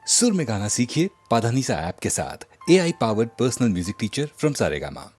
सुर में गाना सीखिए पाधानीसा ऐप के साथ। AI powered personal music teacher from Saregama.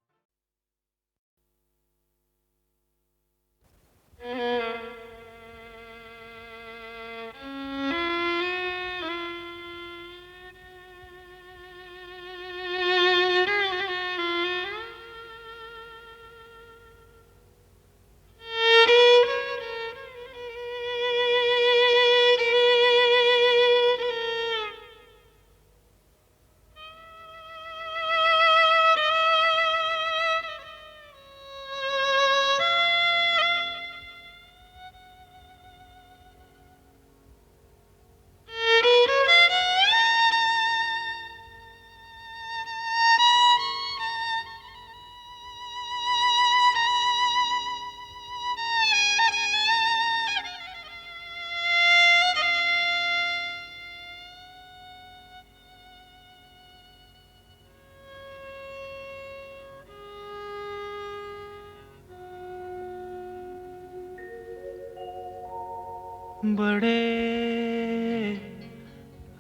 बड़े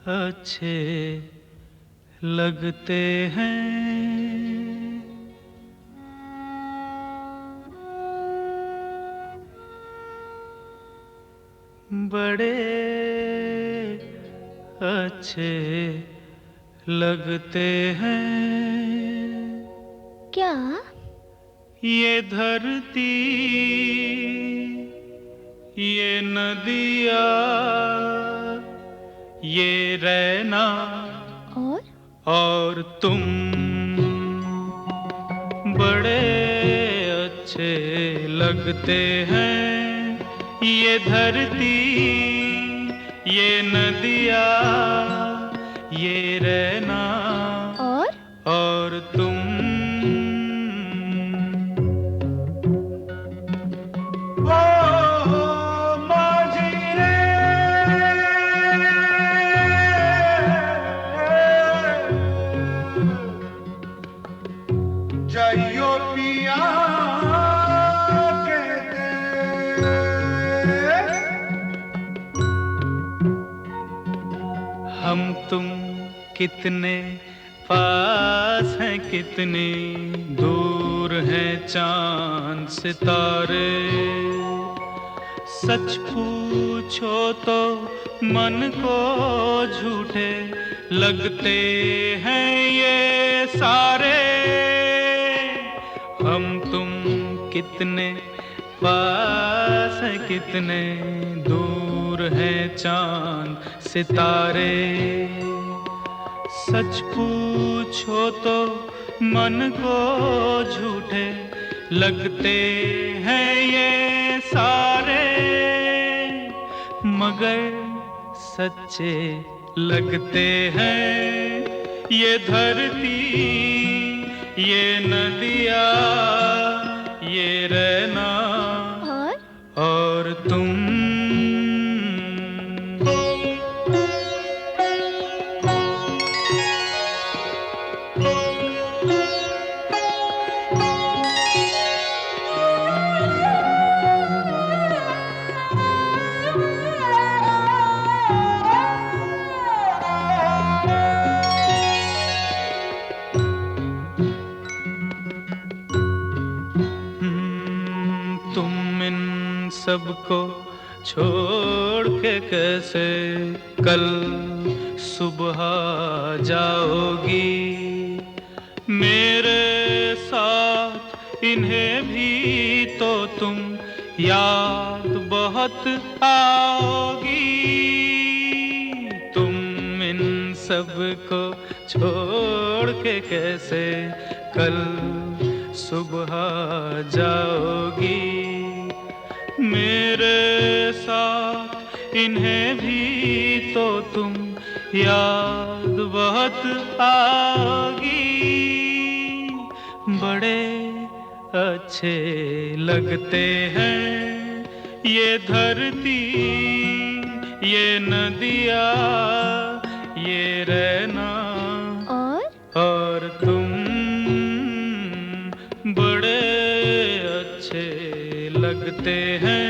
अच्छे लगते हैं बड़े अच्छे लगते हैं। क्या? ये धरती, ये नदिया, ये रैना और तुम बड़े अच्छे लगते हैं। ये धरती, ये नदिया, ये रैना और तुम जाइयो पिया कहते हम तुम कितने पास हैं, कितनी दूर हैं चांद सितारे। सच पूछो तो मन को झूठे लगते हैं ये सारे। हम तुम कितने पास हैं, कितने दूर हैं चांद सितारे। सच पूछो तो मन को झूठे लगते हैं ये सारे, मगर सच्चे लगते हैं ये धरती, ये नदिया, ये रैना और तुम। तुम इन सबको छोड़ के कैसे कल सुबह जाओगी। मेरे साथ इन्हें भी तो तुम याद बहुत आओगी। तुम इन सबको छोड़ के कैसे कल सुबह जाओगी। मेरे साथ इन्हें भी तो तुम याद बहुत आओगी। बड़े अच्छे लगते हैं ये धरती, ये नदिया, ये रैना और तुम बड़े अच्छे लगते हैं।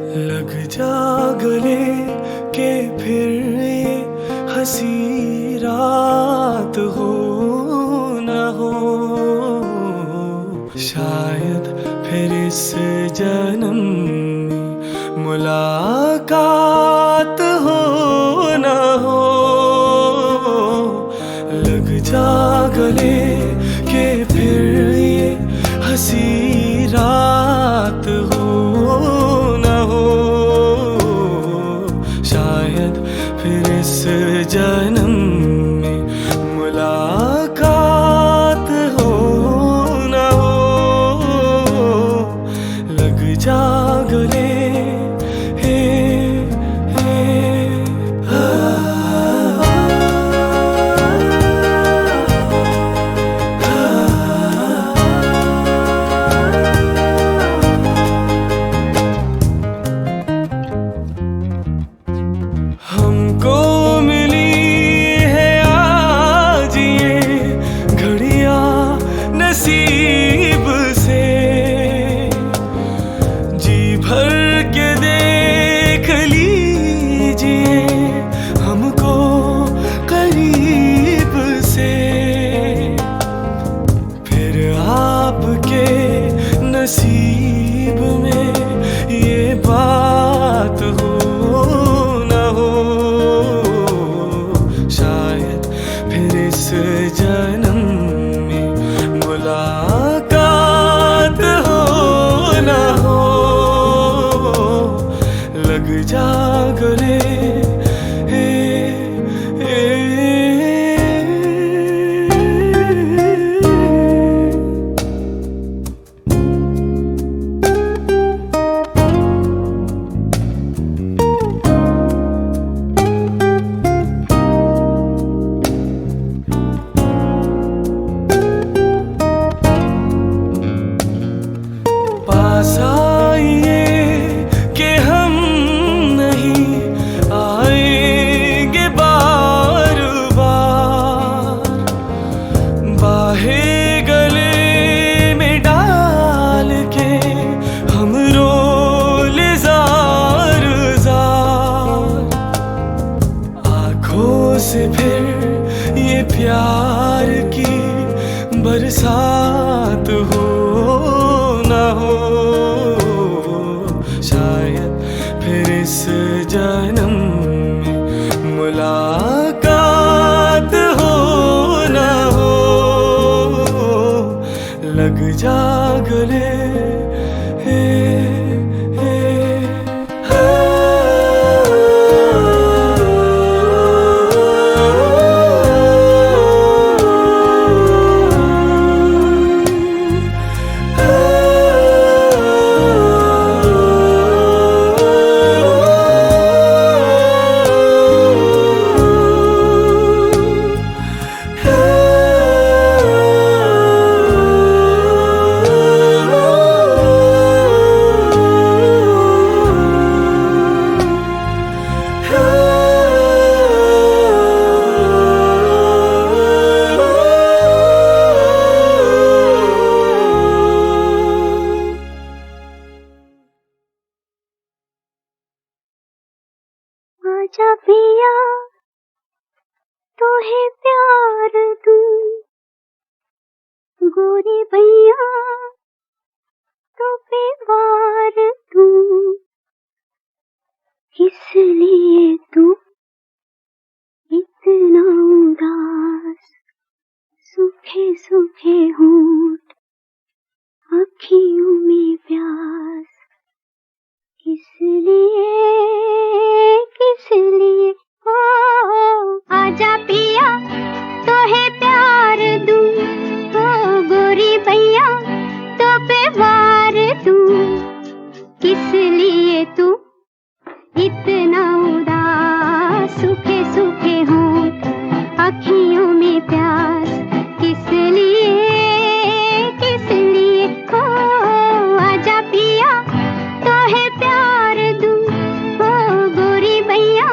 लग जा गले के फिर ये हंसी रात हो न हो, शायद फिर इस जन्म में मुलाकात हो न हो। लग जा गले के फिर ये हंसी रात हो न हो, शायद फिर इस जन्म में मुलाकात हो न हो। लग जा गले हे हमको मिली है आज ये घड़ियां नसीब से, जी भर के देख लीजिए हमको करीब से। फिर आपके नसीब में ये बात हो न हो, शायद फिर इस जन्म में मुलाकात हो न हो। लग जा गले पास आइए कि हम नहीं आएंगे बार बार, बाहें गले में डाल के हम रोले जार जार। आँखों से फिर ये प्यार की बरसात हो न हो, शायद फिर इस जन्म में मुलाकात हो न हो। लग जा गले आजा पिया तोहे प्यार दूं, गोरी भैया तो पे वार दूं। किस लिए तू इतना उदास, सूखे सूखे होंठ अखियों में प्यास। किस लिए ओ आजा पिया तोहे प्यार दूं, ओ गोरी भैया तो पे वार दूं। किस लिए तू इतना उदास, सूखे सूखे होंठ अखियों में प्यास। किस लिए ओ आजा पिया तोहे प्यार दूं, ओ गोरी भैया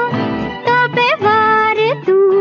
तो पे वार दूं।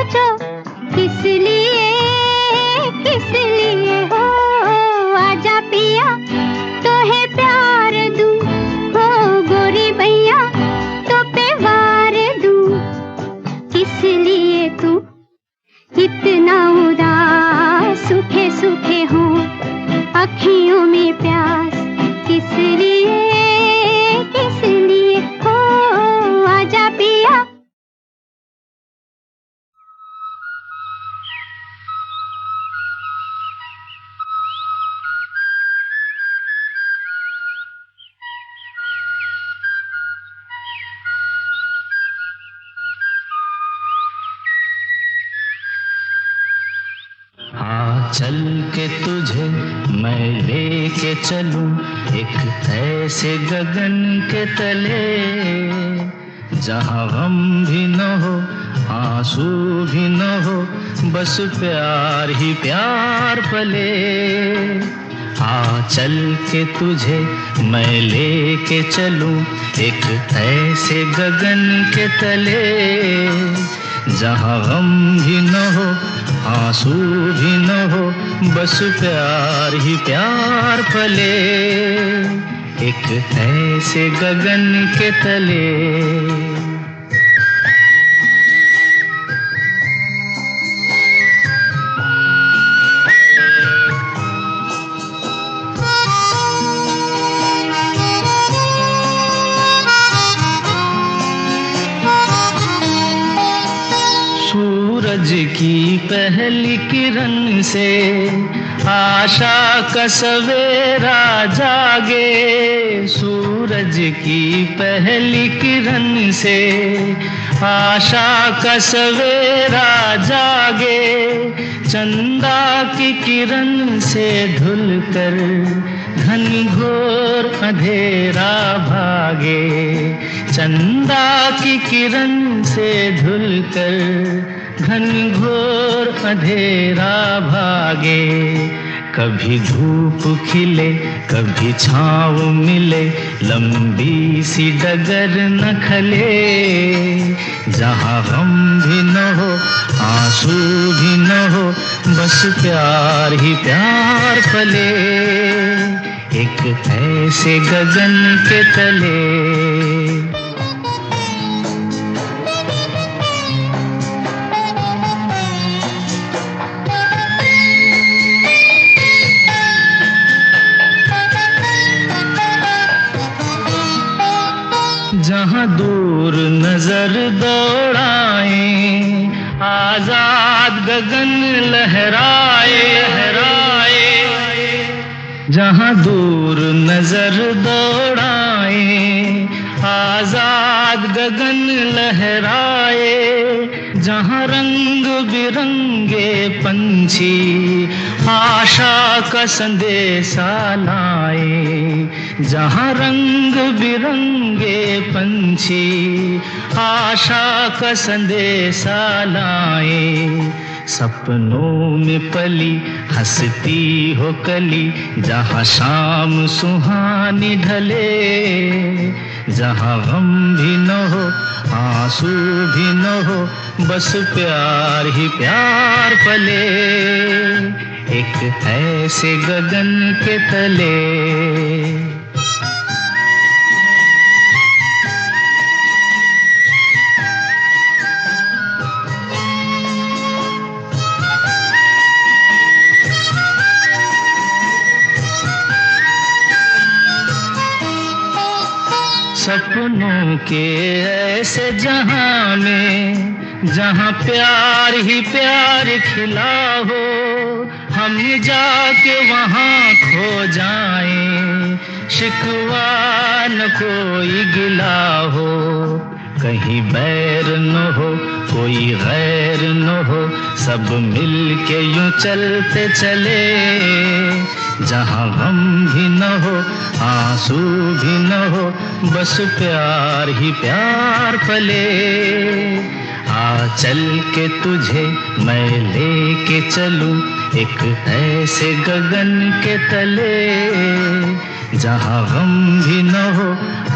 सोचो किस लिए हो, आजा पिया तो है प्यार दूं, हो गोरी भैया तो पे वार दूं। किस लिए तू इतना उदास, सूखे सूखे हो अखियों में प्यास, किस लिए हो, आजा पिया। हाँ चल के तुझे मैं लेके चलूं एक ऐसे गगन के तले, जहाँ गम भी न हो आंसू भी न हो, बस प्यार ही प्यार पले। हाँ चल के तुझे मैं लेके चलूं एक ऐसे गगन के तले, जहाँ गम भी न हो आंसू भी न हो, बस प्यार ही प्यार पले, एक ऐसे गगन के तले। सूरज की पहली किरण से आशा का सवेरा जागे, सूरज की पहली किरण से आशा का सवेरा जागे, चंदा की किरण से धुलकर घनघोर अंधेरा भागे, चंदा की किरण से धुलकर घनघोर अंधेरा भागे। कभी धूप खिले कभी छाँव मिले, लंबी सी डगर न खले, जहाँ गम भी न हो आंसू भी न हो, बस प्यार ही प्यार पले, एक ऐसे गगन के तले। जहाँ दूर नजर दौड़ाए, आजाद गगन लहराए, जहाँ दूर नजर दौड़ाए, आजाद गगन लहराए, जहाँ रंग बिरंगे पंछी आशा का संदेशा लाए, जहाँ रंग बिरंगे पंछी आशा का संदेशा लाए, सपनों में पली हंसती हो कली, जहाँ शाम सुहानी ढले, जहाँ गम भी न हो आंसू भी न हो, बस प्यार ही प्यार पले, एक ऐसे गगन के तले। सपनों के ऐसे जहां में, जहां प्यार ही प्यार खिला हो, हम जाके वहां खो जाएं, शिकवा न कोई गिला हो, कहीं बैर न हो कोई गैर न हो, सब मिल के यूं चलते चले, जहाँ गम भी न हो आंसू भी न हो, बस प्यार ही प्यार पले। आ चल के तुझे मैं लेके चलूं एक ऐसे गगन के तले, जहाँ गम भी न हो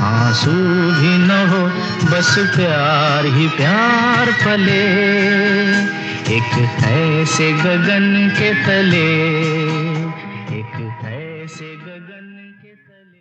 आंसू भी न हो, बस प्यार ही प्यार पले। एक ऐसे गगन के तले, एक ऐसे गगन के तले।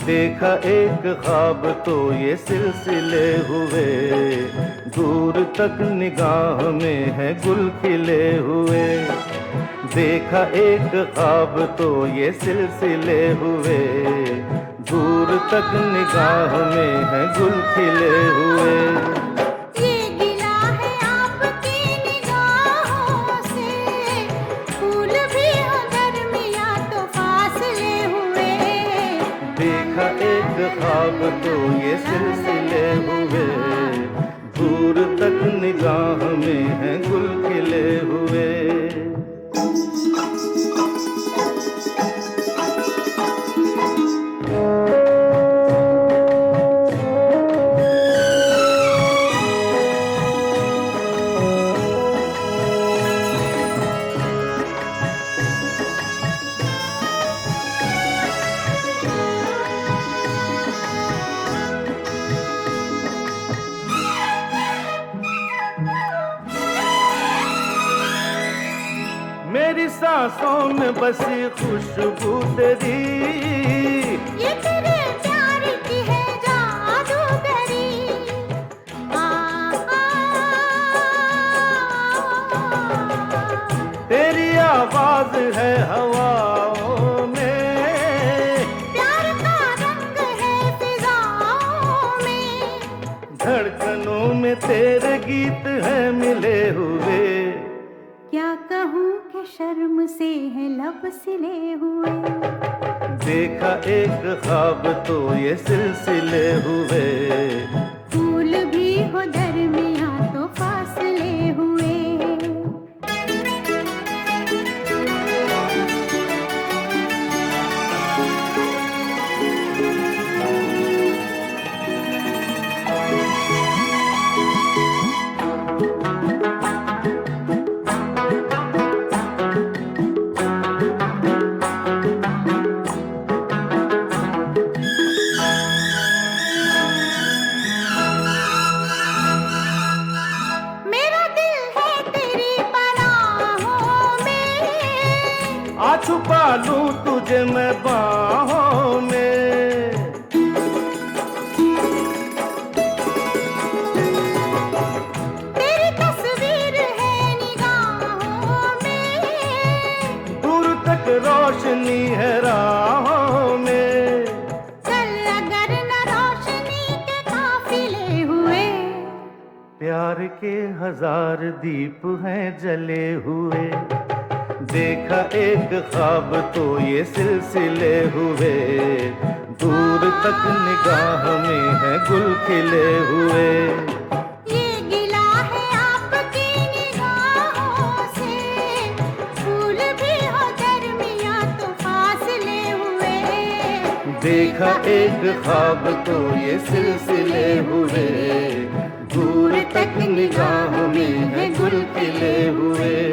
देखा एक ख्वाब तो ये सिलसिले हुए, दूर तक निगाह में है गुल खिले हुए। देखा एक ख्वाब तो ये सिलसिले हुए, दूर तक निगाह में है गुल खिले हुए। ये गिला है आपकी निगाहों से, फूल भी हो दरमियां तो फासले हुए। देखा एक ख्वाब तो ये सिलसिले हुए, दूर तक निगाह में है गुल खिले हुए। मेरी सांसों में बसी खुशबू तेरी, ये तेरे प्यार की है जादूगरी। आ, तेरी आवाज है हवाओं में, प्यार का रंग है फिजाओं में। धड़कनों में तेरे गीत है मिले हुए। क्या कहूँ कि शर्म से है लब सिले हुए। देखा एक ख्वाब तो ये सिलसिले हुए, फूल भी हो दरमियां तो फासले हुए। छुपा लूं तुझे मैं बाहों में। तेरी तस्वीर है निगाहों में, दूर तक रोशनी है राहों में। चल अगर न रोशनी के काफिले हुए। प्यार के हजार दीप हैं जले हुए। देखा एक ख्वाब तो ये सिलसिले हुए, दूर तक निगाह में है गुल खिले हुए। ये गिला है आपकी निगाहों से, फूल भी हो दरमियां तो फासले हुए। देखा एक ख्वाब तो ये सिलसिले हुए, दूर तक निगाह में है गुल खिले हुए।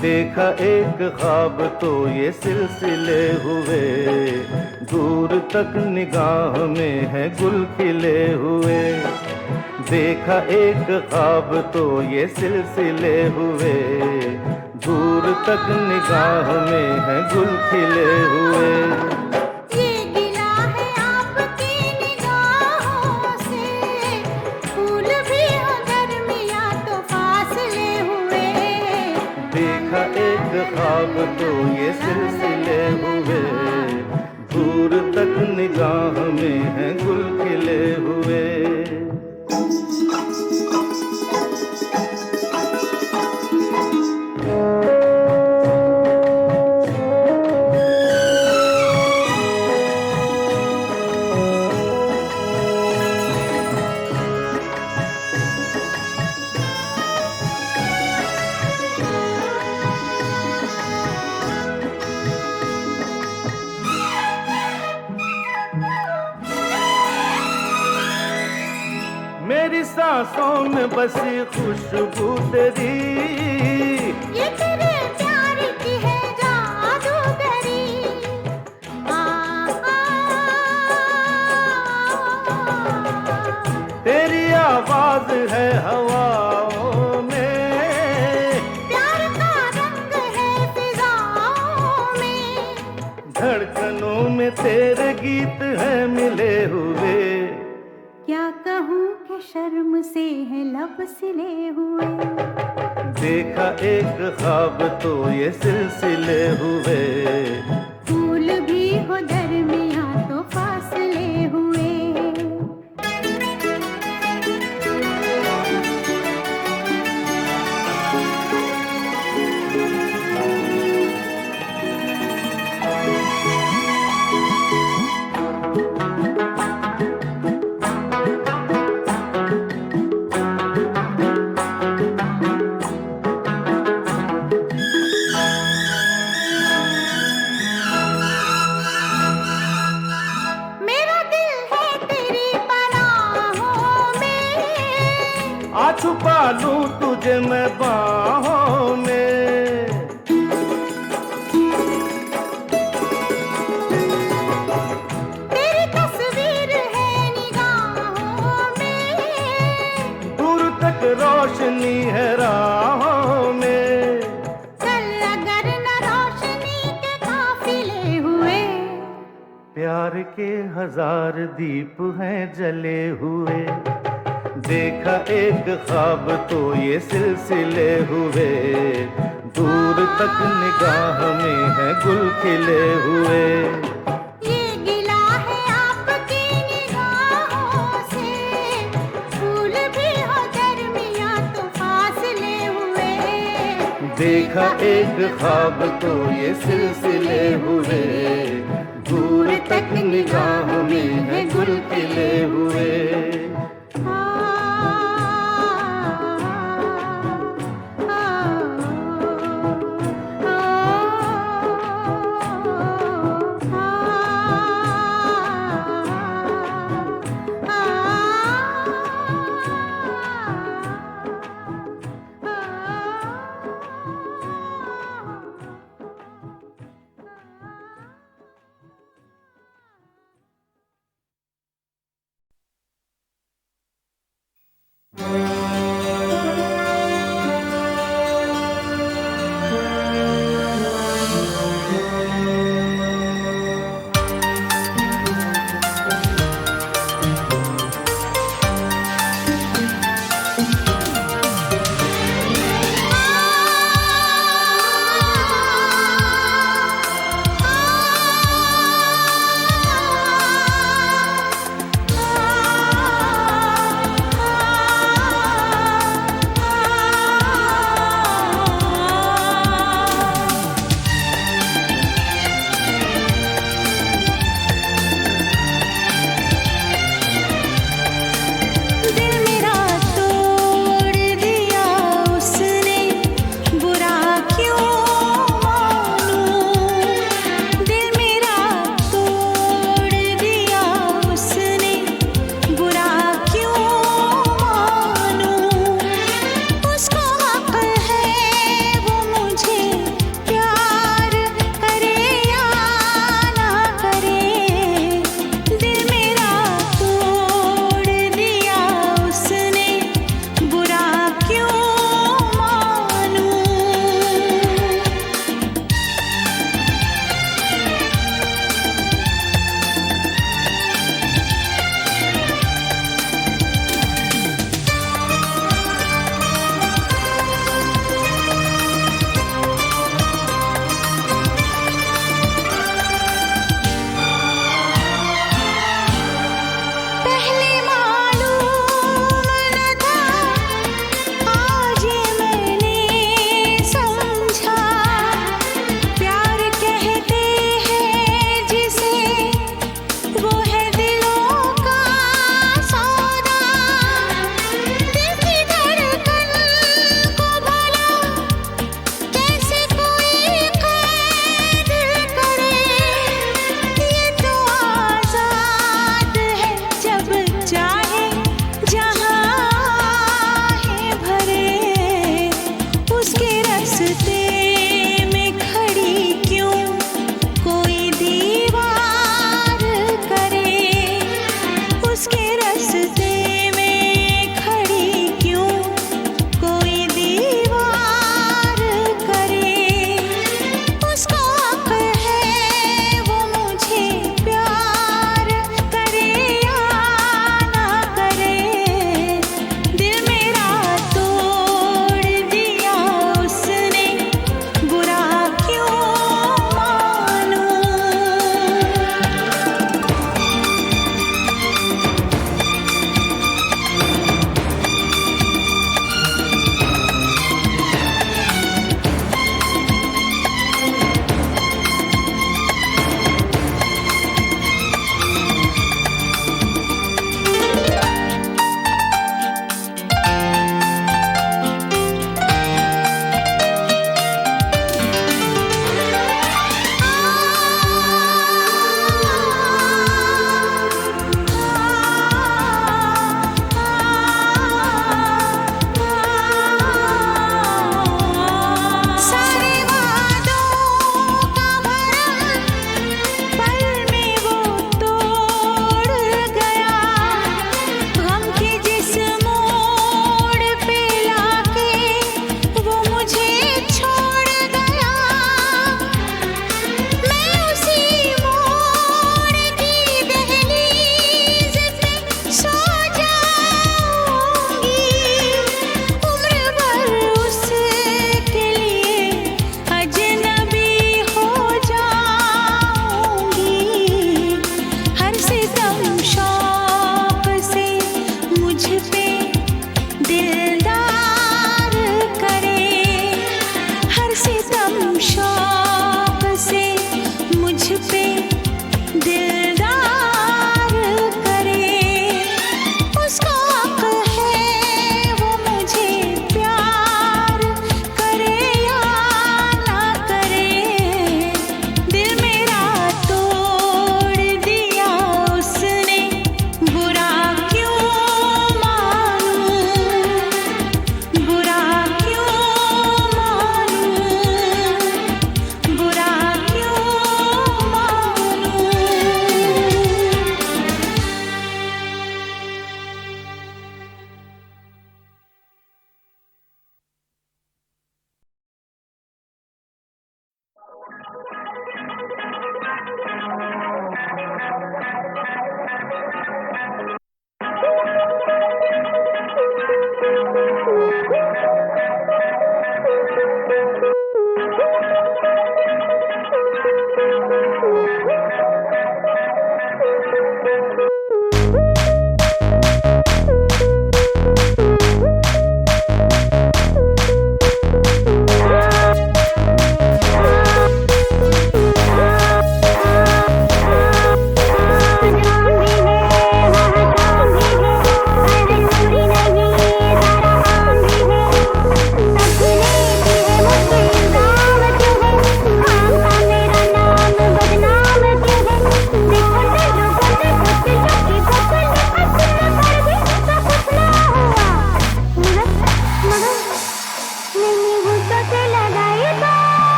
देखा एक ख्वाब तो ये सिलसिले हुए, दूर तक निगाह में है गुल खिले हुए। देखा एक ख्वाब तो ये सिलसिले हुए, दूर तक निगाह में है गुल खिले हुए। ये गिला है आपकी निगाहों से, फूल भी हो दरमियाँ तो फासले हुए। देखा एक ख्वाब तो ये सिलसिले हुए, दूर तक निगाह में है गुल खिले हुए। मेरी सांसों में बसी खुशबू तेरी, ये तेरे प्यार की है जादूगरी। आ, आ, तेरी आवाज है हवाओं में, प्यार का रंग है फिजाओं में। धड़कनों में तेरे गीत हैं मिले हुए। क्या कहूँ कि शर्म से है लब सिले हुए। देखा एक ख्वाब तो ये सिलसिले हुए, फूल भी हो दरमियाँ तो फासले हुए। मेरा दिल है तेरी पनाहों में, आ छुपा लूं तुझे मैं बाहों में। तेरी तस्वीर है निगाहों में। दूर तक रोशनी है राहों में। चल अगर न रोशनी के काफिले हुए। प्यार के हजार दीप हैं जले हुए। देखा एक ख्वाब तो ये सिलसिले हुए, दूर तक निगाह में है गुल खिले हुए। ये गिला है आपकी निगाहों से, फूल भी हो दरमियाँ तो फासले हुए। देखा एक ख्वाब तो ये सिलसिले हुए, दूर तक निगाह में है गुल खिले हुए।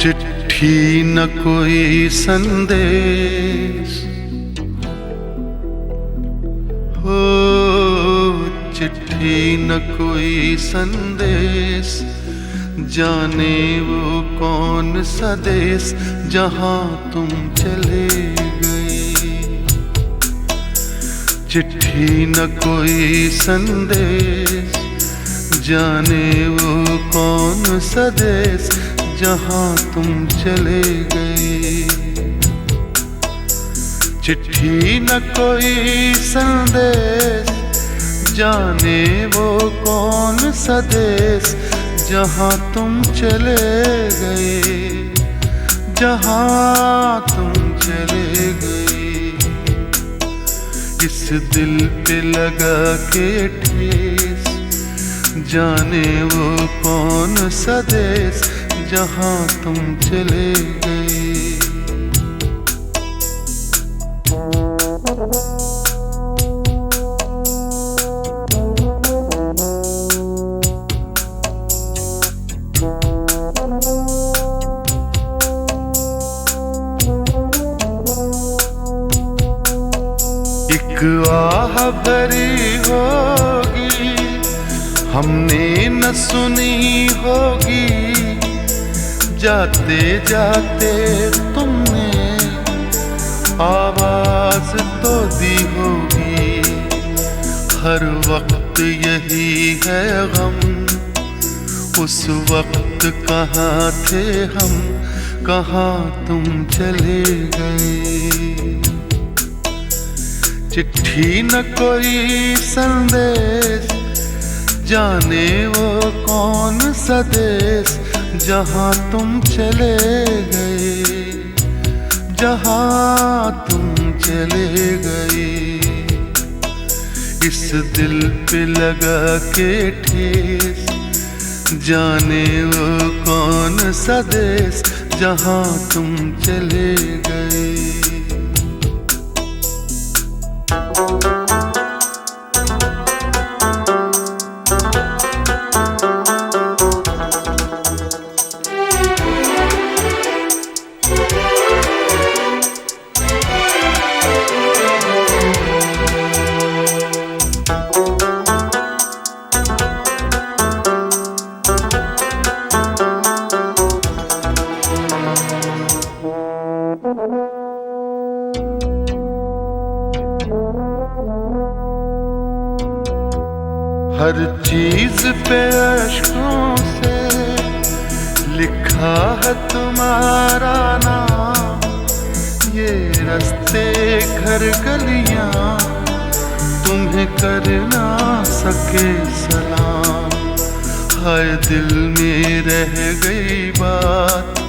चिट्ठी न कोई संदेश हो, चिट्ठी न कोई संदेश, जाने वो कौन सा देश जहां तुम चले गए। चिट्ठी न कोई संदेश, जाने वो कौन सा देश जहां तुम चले गए। चिट्ठी न कोई संदेश, जाने वो कौन सा देश जहां तुम चले गए, जहां तुम चले गए। इस दिल पे लगा के ठेस, जाने वो कौन सा देश जहां तुम चले गए। एक आह भरी होगी, हमने न सुनी होगी, जाते जाते तुमने आवाज तो दी होगी। हर वक्त यही है गम, उस वक्त कहाँ थे हम, कहाँ तुम चले गए। चिट्ठी न कोई संदेश, जाने वो कौन सा देश जहां तुम चले गए, जहां तुम चले गए। इस दिल पे लगा के ठेस, जाने वो कौन सा देश जहां तुम चले गए। हर चीज पे अश्कों से लिखा है तुम्हारा नाम। ये रास्ते घर गलियां तुम्हें कर ना सके सलाम। हाय दिल में रह गई बात,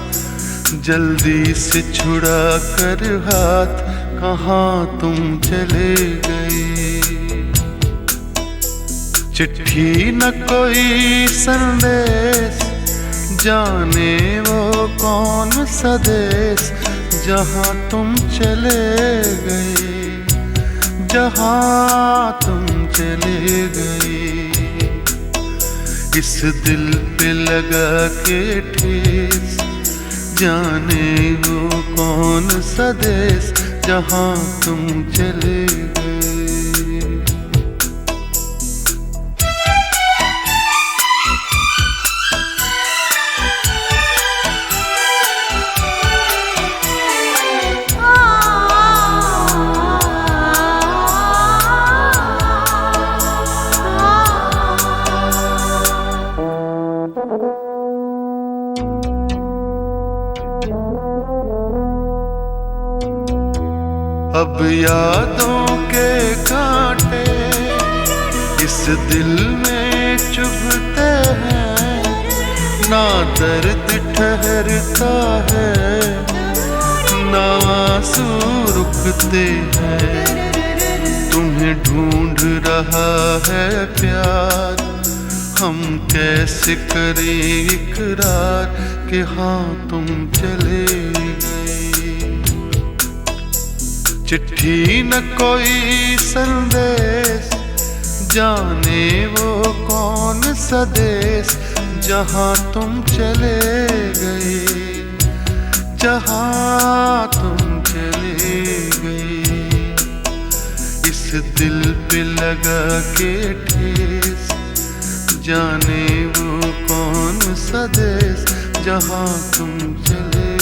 जल्दी से छुड़ा कर हाथ, कहाँ तुम चले गए। चिट्ठी न कोई संदेश, जाने वो कौन सा देश, जहाँ तुम चले गए, जहाँ तुम चले गए। इस दिल पे लगा के ठेस, जाने वो कौन सा देश, जहाँ तुम चले गए। अब यादों के कांटे इस दिल में चुभते हैं, ना दर्द ठहरता है, ना आंसू रुकते हैं। तुम्हें ढूंढ रहा है प्यार, हम कैसे करें इकरार कि हाँ तुम चले गए। चिट्ठी न कोई संदेश, जाने वो कौन सा देश, जहाँ तुम चले गए, जहाँ तुम चले गए। इस दिल पे लगा के ठेस, जाने वो कौन सा देश, जहाँ तुम चले गए।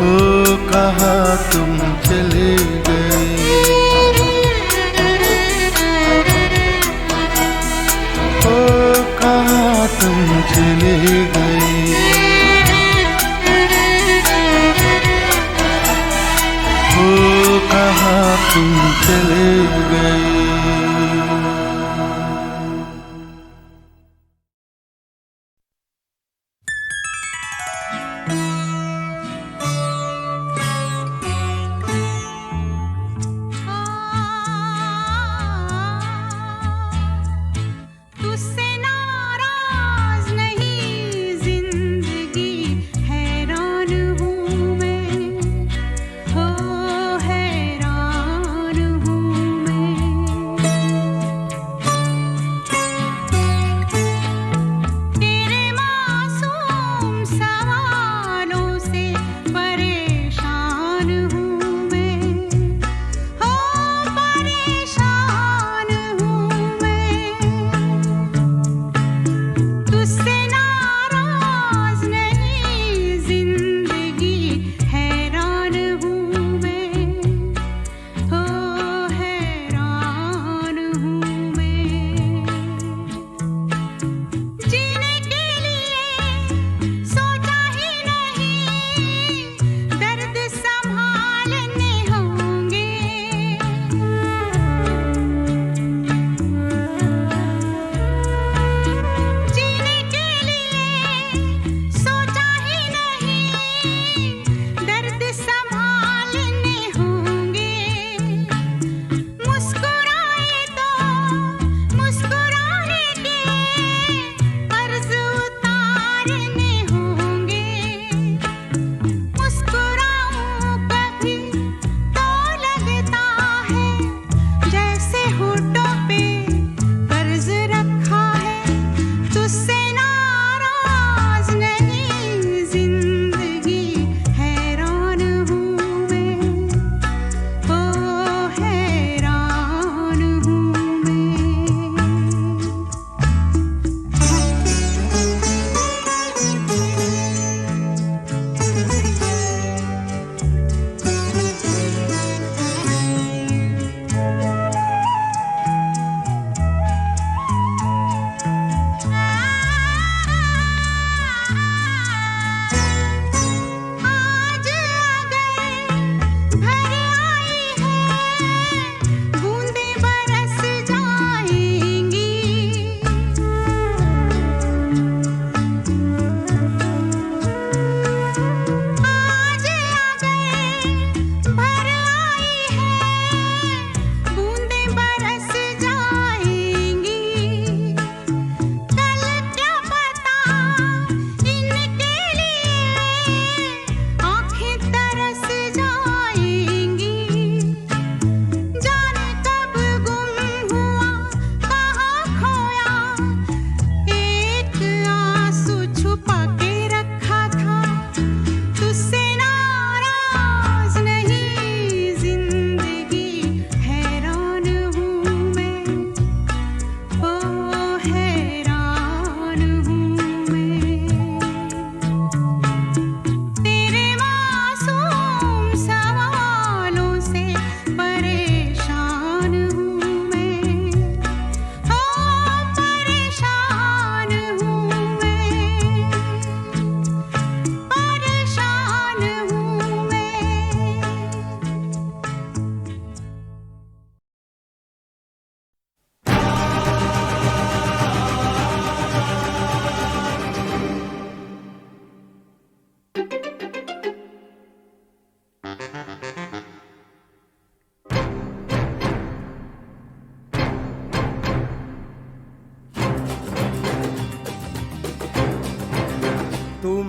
ओ कहाँ तुम चले गए, ओ कहाँ तुम चले गए, ओ कहाँ तुम चले गए।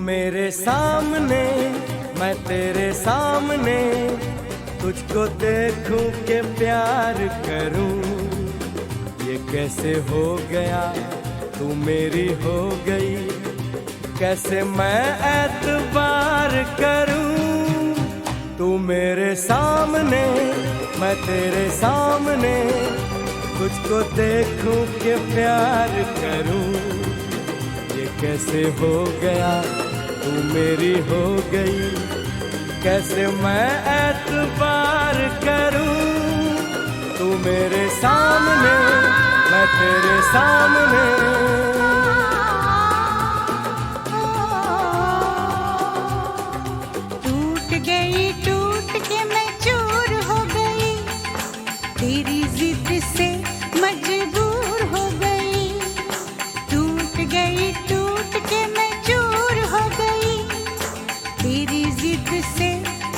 मेरे सामने मैं तेरे सामने, तुझको देखूं के प्यार करूं। ये कैसे हो गया तू मेरी हो गई, कैसे मैं एतबार करूं। तू मेरे सामने मैं तेरे सामने, तुझको देखूं के प्यार करूं। ये कैसे हो गया तू मेरी हो गई, कैसे मैं एतबार करूं। तू मेरे सामने मैं तेरे सामने। टूट गई टूट के मैं चूर हो गई, तेरी जिद से मजबूर हो गई। टूट गई टूट के मैं चूर हो गई, तेरी जिद से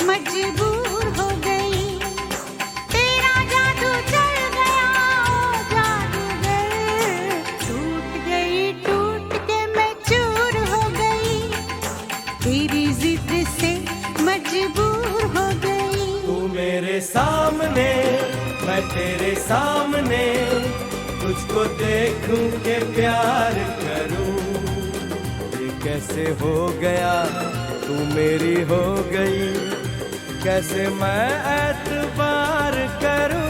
मजबूर हो गई। तेरा जादू चल गया ओ जादूगर, टूट गई टूट के मैं चूर हो गई, तेरी जिद से मजबूर हो गई। तू मेरे सामने मैं तेरे सामने, तुझको देखूं के प्यार करूं। ये कैसे हो गया तू मेरी हो गई, कैसे मैं एतबार करूं।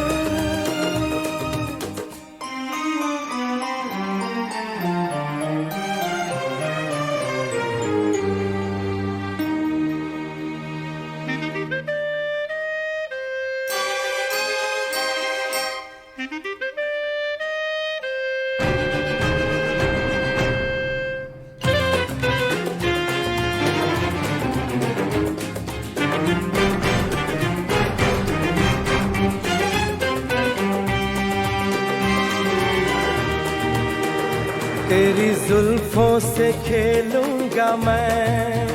तेरी जुल्फों से खेलूंगा मैं,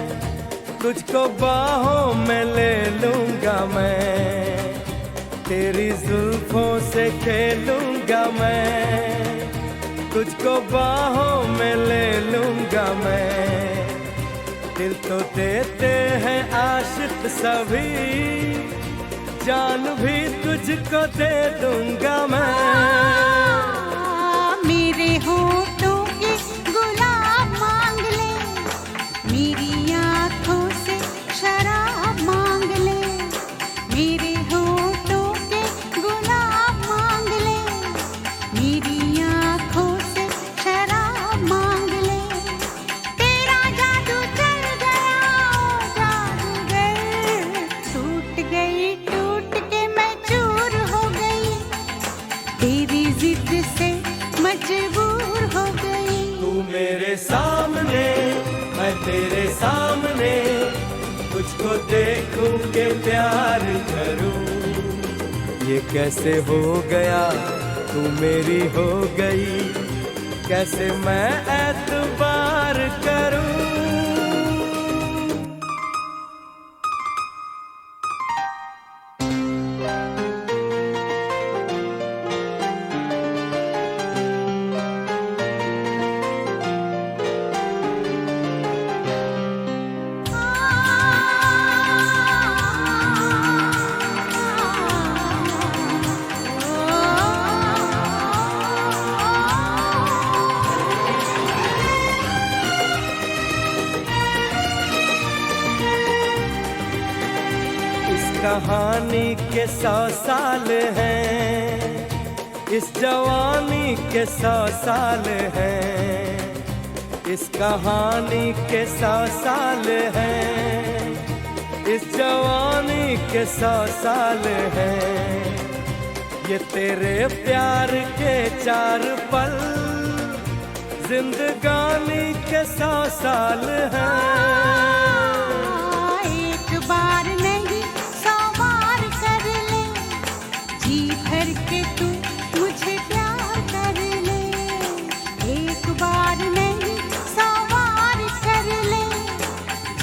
तुझको बाहों में ले लूंगा मैं। तेरी जुल्फों से खेलूंगा मैं, तुझको बाहों में ले लूंगा मैं। दिल तो देते हैं आशिक सभी, जान भी तुझको दे दूंगा मैं। मेरे होठों के गुलाब मांग ले, मेरी आँखों से शराब मांग ले। मेरे होठों के गुलाब मांग ले, मेरी आँखों से शराब मांग ले। तेरा जादू चल गया ओ जादूगर, टूट गई टूट के मैं चूर हो गई, तेरी जिद से मजबूर हो गई। तू मेरे सामने मैं तेरे सामने, तुझको देखूं के प्यार करूं। ये कैसे हो गया तू मेरी हो गई, कैसे मैं एतबार करूं। कहानी के 100 साल हैं, इस जवानी के 100 साल हैं। इस कहानी के 100 साल हैं, इस जवानी के 100 साल हैं। ये तेरे प्यार के 4 पल, जिंदगानी के 100 साल हैं। एक बार नहीं 100 बार कर ले, जी भर के तू मुझे प्यार कर ले। एक बार नहीं 100 बार कर ले,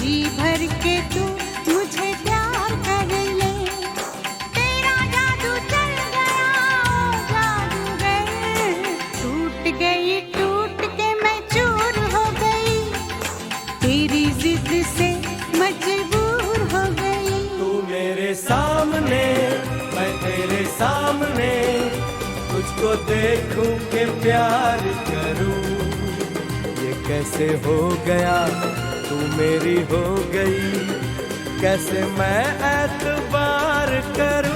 जी भर के तू मुझे प्यार कर ले। तेरा जादू चल गया ओ जादूगर, टूट गई टूट के मैं चूर हो गई, तेरी जिद सामने, मैं तेरे सामने तुझको देखूं के प्यार करूं। ये कैसे हो गया, तू मेरी हो गई, कैसे मैं एतबार करूं।